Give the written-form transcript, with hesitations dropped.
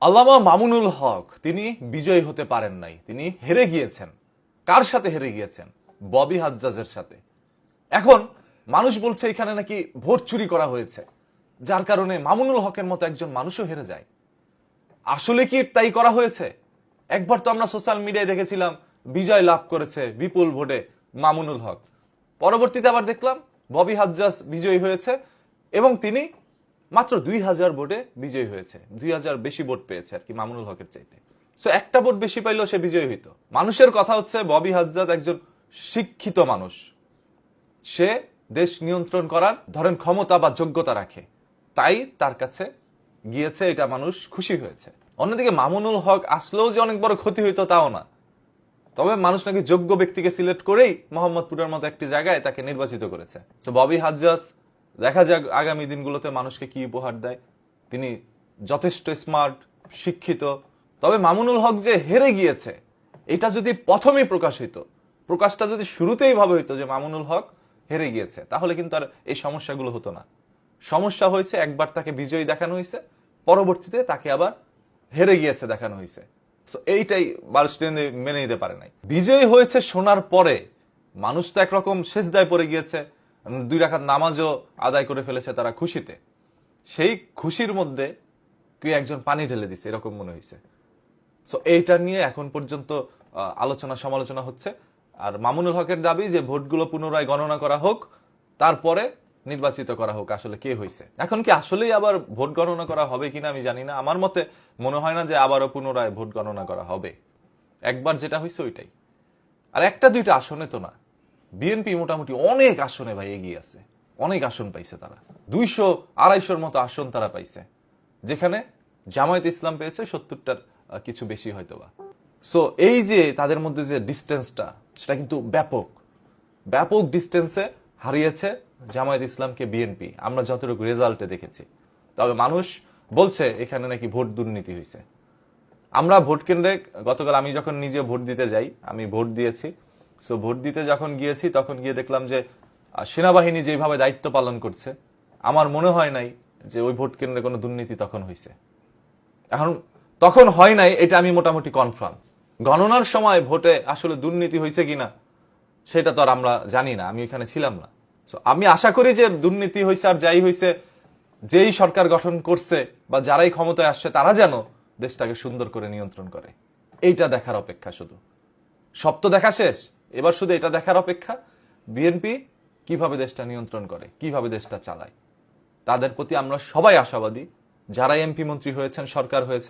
আল্লামা মামুনুল হক তিনি বিজয়ী হতে পারেন নাই, তিনি হেরে গিয়েছেন। কার সাথে হেরে গিয়েছেন? ববি হাজ্জাজের সাথে। এখন মানুষ বলছে এখানে নাকি ভোট চুরি করা হয়েছে, যার কারণে মামুনুল হকের মতো একজন মানুষও হেরে যায়। আসলে কি তাই করা হয়েছে? একবার তো আমরা সোশ্যাল মিডিয়ায় দেখেছিলাম বিজয় লাভ করেছে বিপুল ভোটে মামুনুল হক, পরবর্তীতে আবার দেখলাম ববি হাজ্জাজ বিজয়ী হয়েছে এবং তিনি মাত্র 2000 ভোটে বিজয়ী হয়েছে। 2000 বেশি ভোট পেয়েছে আর কি মামুনুল হকের চাইতে। সো একটা ভোট বেশি পাইলেও সে বিজয়ী হইতো। মানুষের কথা হচ্ছে ববি হাজ্জাজ একজন শিক্ষিত মানুষ, সে দেশ নিয়ন্ত্রণ করার ধরেন ক্ষমতা বা যোগ্যতা রাখে, তাই তার কাছে গিয়েছে, এটা মানুষ খুশি হয়েছে। অন্যদিকে মামুনুল হক আসলেও যে অনেক বড় ক্ষতি হইতো তাও না, তবে মানুষ নাকি যোগ্য ব্যক্তিকে সিলেক্ট করেই মোহাম্মদপুরের মতো একটি জায়গায় তাকে নির্বাচিত করেছে। সো ববি হাজ্জাজ দেখা যাক আগামী দিনগুলোতে মানুষকে কি উপহার দেয়। তিনি যথেষ্ট স্মার্ট, শিক্ষিত। তবে মামুনুল হক যে হেরে গিয়েছে এটা যদি প্রথমেই প্রকাশ হইতো, প্রকাশটা যদি শুরুতেই ভাবে হইতো যে মামুনুল হক হেরে গিয়েছে, তাহলে কিন্তু আর এই সমস্যাগুলো হতো না। সমস্যা হয়েছে একবার তাকে বিজয়ী দেখানো হয়েছে, পরবর্তীতে তাকে আবার হেরে গিয়েছে দেখানো হয়েছে। এইটাই মানুষ মেনে নিতে পারে নাই। বিজয়ী হয়েছে শোনার পরে মানুষ তো একরকম সেজদায় পড়ে গিয়েছে, 2 রাকাত নামাজও আদায় করে ফেলেছে তারা খুশিতে। সেই খুশির মধ্যে কেউ একজন পানি ঢেলে দিছে এরকম মনে হয়েছে। সো এইটা নিয়ে এখন পর্যন্ত আলোচনা সমালোচনা হচ্ছে। আর মামুনুল হকের দাবি যে ভোটগুলো পুনরায় গণনা করা হোক, তারপরে নির্বাচিত করা হোক আসলে কে হয়েছে। এখন কি আসলেই আবার ভোট গণনা করা হবে কিনা আমি জানি না। আমার মতে মনে হয় না যে আবারও পুনরায় ভোট গণনা করা হবে। একবার যেটা হয়েছে ওইটাই। আর একটা দুইটা আসনে তো না, বিএনপি মোটামুটি অনেক আসনে ভাই এগিয়ে আছে, অনেক আসন পাইছে তারা। 200-250 মতো আসন তারা পাইছে, যেখানে জামায়াত ইসলাম পেয়েছে 70টার কিছু বেশি হয়তোবা। সো এই যে তাদের মধ্যে যে ডিস্টেন্সটা, সেটা কিন্তু ব্যাপক ব্যাপক ডিস্টেন্সে হারিয়েছে জামায়াত ইসলামকে বিএনপি, আমরা যতটুকু রেজাল্টে দেখেছি। তবে মানুষ বলছে এখানে নাকি ভোট দুর্নীতি হয়েছে। আমরা ভোট কেন্দ্রে গতকাল আমি যখন নিজে ভোট দিতে যাই, আমি ভোট দিয়েছি। সো ভোট দিতে যখন গিয়েছি তখন গিয়ে দেখলাম যে সেনাবাহিনী যেভাবে দায়িত্ব পালন করছে, আমার মনে হয় নাই যে ওই ভোট কেন্দ্রে কোনো দুর্নীতি তখন হয়েছে। এখন তখন হয় নাই এটা আমি মোটামুটি কনফার্ম। গণনার সময় ভোটে আসলে দুর্নীতি হয়েছে কিনা সেটা তো আর আমরা জানি না, আমি ওইখানে ছিলাম না। আমি আশা করি যে দুর্নীতি হয়েছে, আর যাই হয়েছে, যেই সরকার গঠন করছে বা যারাই ক্ষমতায় আসছে তারা যেন দেশটাকে সুন্দর করে নিয়ন্ত্রণ করে। এইটা দেখার অপেক্ষা শুধু। সব তো দেখা শেষ, এবার শুধু এটা দেখার অপেক্ষা বিএনপি কিভাবে দেশটা নিয়ন্ত্রণ করে, কিভাবে দেশটা চালায়। তাদের প্রতি আমরা সবাই আশাবাদী, যারা এমপি মন্ত্রী হয়েছেন, সরকার হয়েছেন।